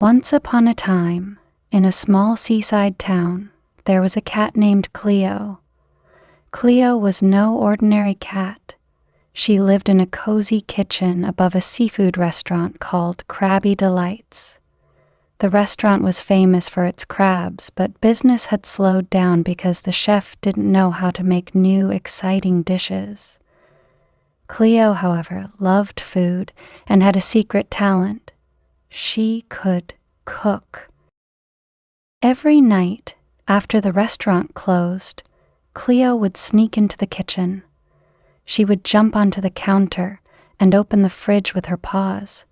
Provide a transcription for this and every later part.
Once upon a time, in a small seaside town, there was a cat named Cleo. Cleo was no ordinary cat. She lived in a cozy kitchen above a seafood restaurant called Crabby Delights. The restaurant was famous for its crabs, but business had slowed down because the chef didn't know how to make new, exciting dishes. Cleo, however, loved food and had a secret talent. She could cook. Every night, after the restaurant closed, Cleo would sneak into the kitchen. She would jump onto the counter and open the fridge with her paws.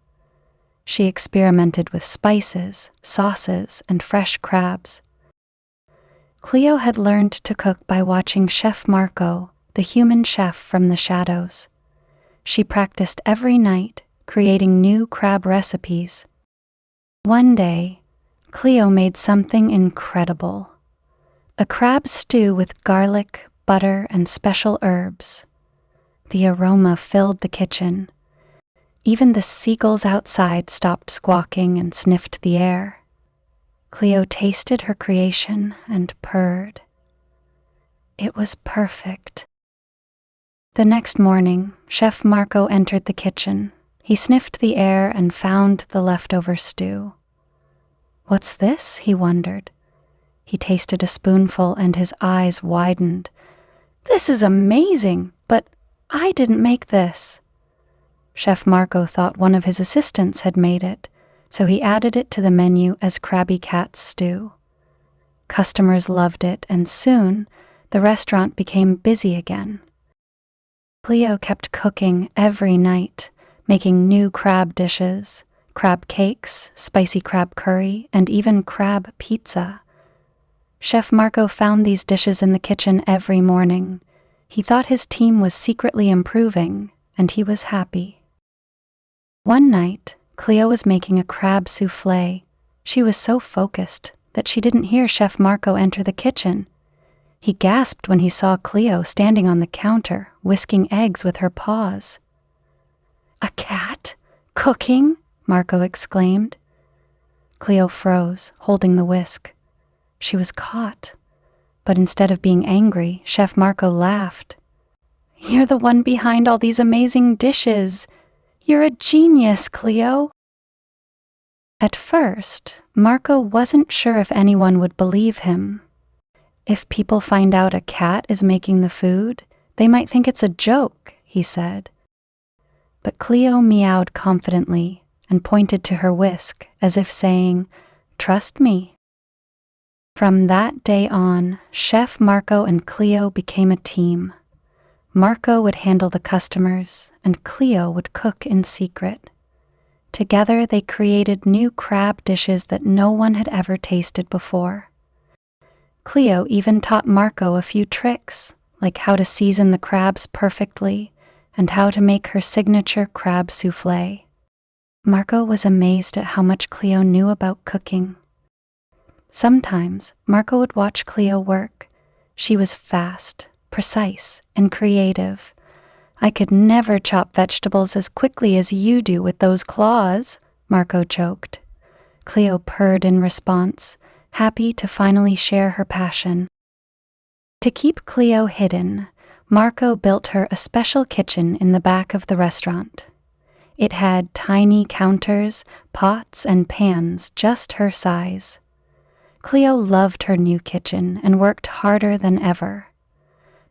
She experimented with spices, sauces, and fresh crabs. Cleo had learned to cook by watching Chef Marco, the human chef from the shadows. She practiced every night, creating new crab recipes. One day, Cleo made something incredible. A crab stew with garlic, butter, and special herbs. The aroma filled the kitchen. Even the seagulls outside stopped squawking and sniffed the air. Cleo tasted her creation and purred. It was perfect. The next morning, Chef Marco entered the kitchen. He sniffed the air and found the leftover stew. "What's this?" he wondered. He tasted a spoonful and his eyes widened. "This is amazing, but I didn't make this." Chef Marco thought one of his assistants had made it, so he added it to the menu as Crabby Cat's stew. Customers loved it, and soon the restaurant became busy again. Cleo kept cooking every night, making new crab dishes, crab cakes, spicy crab curry, and even crab pizza. Chef Marco found these dishes in the kitchen every morning. He thought his team was secretly improving, and he was happy. One night, Cleo was making a crab souffle. She was so focused that she didn't hear Chef Marco enter the kitchen. He gasped when he saw Cleo standing on the counter, whisking eggs with her paws. "A cat? Cooking?" Marco exclaimed. Cleo froze, holding the whisk. She was caught. But instead of being angry, Chef Marco laughed. "You're the one behind all these amazing dishes. You're a genius, Cleo." At first, Marco wasn't sure if anyone would believe him. "If people find out a cat is making the food, they might think it's a joke," he said. But Cleo meowed confidently and pointed to her whisk as if saying, "Trust me." From that day on, Chef Marco and Cleo became a team. Marco would handle the customers, and Cleo would cook in secret. Together, they created new crab dishes that no one had ever tasted before. Cleo even taught Marco a few tricks, like how to season the crabs perfectly and how to make her signature crab souffle. Marco was amazed at how much Cleo knew about cooking. Sometimes, Marco would watch Cleo work. She was fast, precise, and creative. "I could never chop vegetables as quickly as you do with those claws," Marco joked. Cleo purred in response, happy to finally share her passion. To keep Cleo hidden, Marco built her a special kitchen in the back of the restaurant. It had tiny counters, pots, and pans just her size. Cleo loved her new kitchen and worked harder than ever.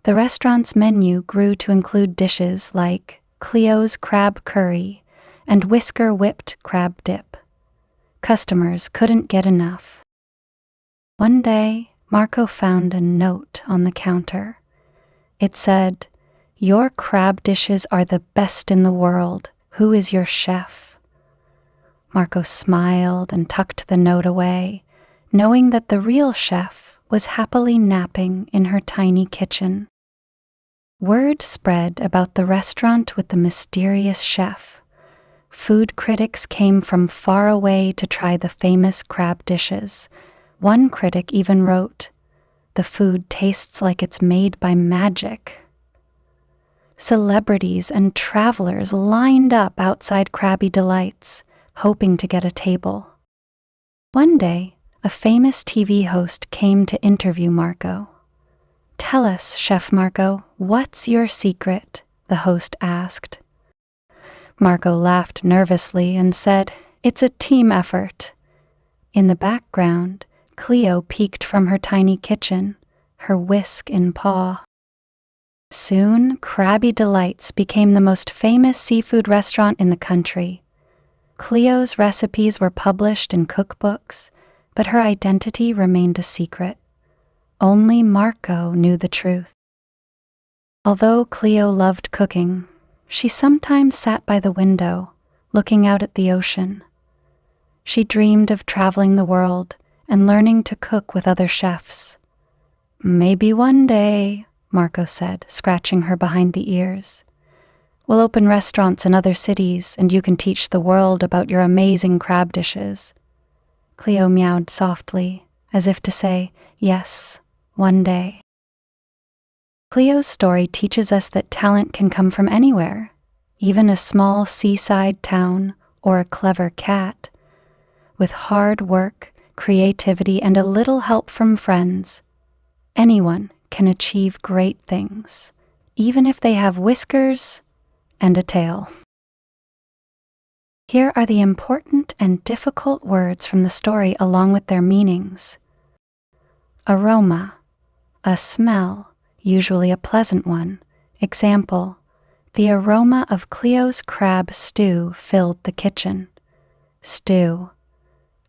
The restaurant's menu grew to include dishes like Cleo's crab curry and Whisker whipped crab dip. Customers couldn't get enough. One day, Marco found a note on the counter. It said, "Your crab dishes are the best in the world. Who is your chef?" Marco smiled and tucked the note away, knowing that the real chef was happily napping in her tiny kitchen. Word spread about the restaurant with the mysterious chef. Food critics came from far away to try the famous crab dishes. One critic even wrote, "The food tastes like it's made by magic." Celebrities and travelers lined up outside Crabby Delights, hoping to get a table. One day, a famous TV host came to interview Marco. "Tell us, Chef Marco, what's your secret?" the host asked. Marco laughed nervously and said, "It's a team effort." In the background, Cleo peeked from her tiny kitchen, her whisk in paw. Soon, Crabby Delights became the most famous seafood restaurant in the country. Cleo's recipes were published in cookbooks, but her identity remained a secret. Only Marco knew the truth. Although Cleo loved cooking, she sometimes sat by the window, looking out at the ocean. She dreamed of traveling the world and learning to cook with other chefs. "Maybe one day," Marco said, scratching her behind the ears. "We'll open restaurants in other cities, and you can teach the world about your amazing crab dishes." Cleo meowed softly, as if to say, "Yes, one day." Cleo's story teaches us that talent can come from anywhere, even a small seaside town or a clever cat. With hard work, creativity, and a little help from friends, anyone can achieve great things, even if they have whiskers and a tail. Here are the important and difficult words from the story along with their meanings. Aroma, a smell, usually a pleasant one. Example, the aroma of Cleo's crab stew filled the kitchen. Stew,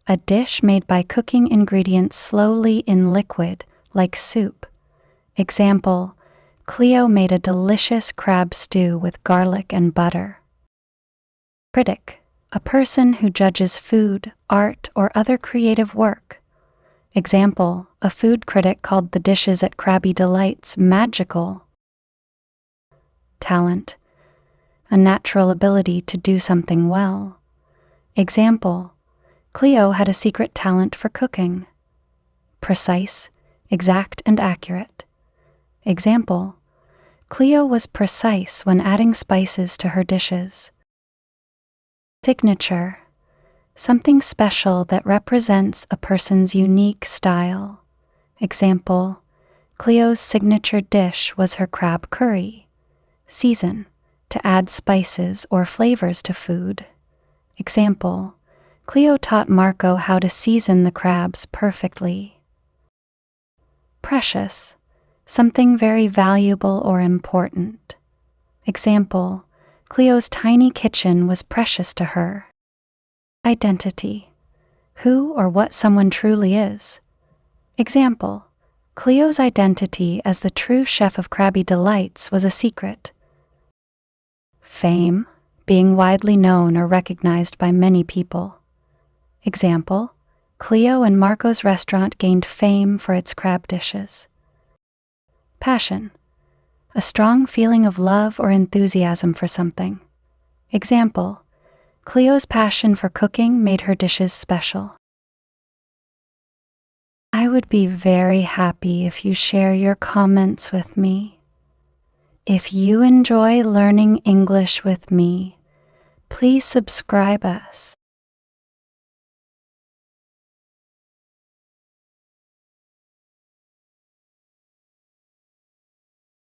a dish made by cooking ingredients slowly in liquid, like soup. Example, Cleo made a delicious crab stew with garlic and butter. Critic, a person who judges food, art, or other creative work. Example, a food critic called the dishes at Crabby Delights magical. Talent, a natural ability to do something well. Example, Cleo had a secret talent for cooking. Precise, exact and accurate. Example, Cleo was precise when adding spices to her dishes. Signature, something special that represents a person's unique style. Example, Cleo's signature dish was her crab curry. Season, to add spices or flavors to food. Example, Cleo taught Marco how to season the crabs perfectly. Precious, something very valuable or important. Example, Cleo's tiny kitchen was precious to her. Identity, who or what someone truly is. Example, Cleo's identity as the true chef of Crabby Delights was a secret. Fame, being widely known or recognized by many people. Example, Cleo and Marco's restaurant gained fame for its crab dishes. Passion, a strong feeling of love or enthusiasm for something. Example, Cleo's passion for cooking made her dishes special. I would be very happy if you share your comments with me. If you enjoy learning English with me, please subscribe us